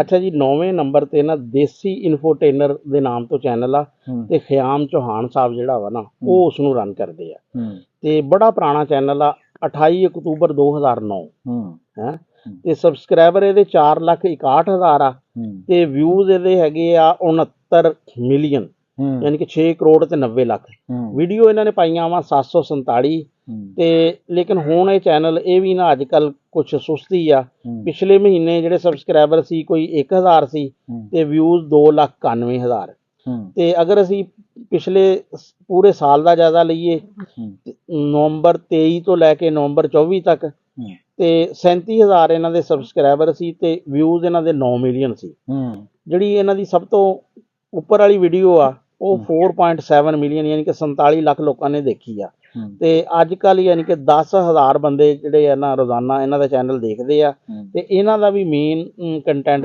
ਅੱਛਾ ਜੀ 9ਵੇਂ ਨੰਬਰ ਤੇ ਨਾ ਦੇਸੀ ਇਨਫੋਟੇਨਰ ਦੇ ਨਾਮ ਤੋਂ ਚੈਨਲ ਆ ਤੇ ਖਿਆਮ ਚੌਹਾਨ ਸਾਹਿਬ ਜਿਹੜਾ ਵਾ ਨਾ ਉਹ ਉਸ ਨੂੰ ਰਨ ਕਰਦੇ ਆ ਤੇ ਬੜਾ ਪੁਰਾਣਾ ਚੈਨਲ ਆ 28 ਅਕਤੂਬਰ 2009 ਹੈ ਤੇ ਸਬਸਕ੍ਰਾਈਬਰ ਇਹਦੇ 4,61,000 ਆ ਤੇ ਵਿਊਜ਼ ਇਹਦੇ ਹੈਗੇ ਆ 69 ਮਿਲੀਅਨ ਯਾਨੀ ਕਿ 6 ਕਰੋੜ ਤੇ 90 ਲੱਖ ਵੀਡੀਓ ਇਹਨਾਂ ਨੇ ਪਾਈਆਂ ਵਾ 747 ਤੇ ਲੇਕਿਨ ਹੁਣ ਇਹ ਚੈਨਲ ਇਹ ਵੀ ਨਾ ਅੱਜ ਕੱਲ ਕੁਛ ਸੁਸਤੀ ਆ ਪਿਛਲੇ ਮਹੀਨੇ ਜਿਹੜੇ ਸਬਸਕ੍ਰਾਈਬਰ ਸੀ ਕੋਈ 1000 ਸੀ ਤੇ ਵਿਊਜ਼ 2,91,000 ਤੇ ਅਗਰ ਅਸੀਂ ਪਿਛਲੇ ਪੂਰੇ ਸਾਲ ਦਾ ਜ਼ਿਆਦਾ ਲਈਏ ਨਵੰਬਰ 23 ਤੋਂ ਲੈ ਕੇ ਨਵੰਬਰ 24 ਤੱਕ ਤੇ 37,000 ਇਹਨਾਂ ਦੇ ਸਬਸਕ੍ਰਾਈਬਰ ਸੀ ਤੇ ਵਿਊਜ਼ ਇਹਨਾਂ ਦੇ 9 ਮਿਲੀਅਨ ਸੀ ਜਿਹੜੀ ਇਹਨਾਂ ਦੀ ਸਭ ਤੋਂ ਉੱਪਰ ਵਾਲੀ ਵੀਡੀਓ ਆ ਉਹ 4.7 ਮਿਲੀਅਨ ਯਾਨੀ ਕਿ 47 ਲੱਖ ਲੋਕਾਂ ਨੇ ਦੇਖੀ ਆ ਤੇ ਅੱਜ ਕੱਲ ਯਾਨੀ ਕਿ 10,000 ਬੰਦੇ ਜਿਹੜੇ ਆ ਨਾ ਰੋਜ਼ਾਨਾ ਇਹਨਾਂ ਦਾ ਚੈਨਲ ਦੇਖਦੇ ਆ ਤੇ ਇਹਨਾਂ ਦਾ ਵੀ ਮੇਨ ਕੰਟੈਂਟ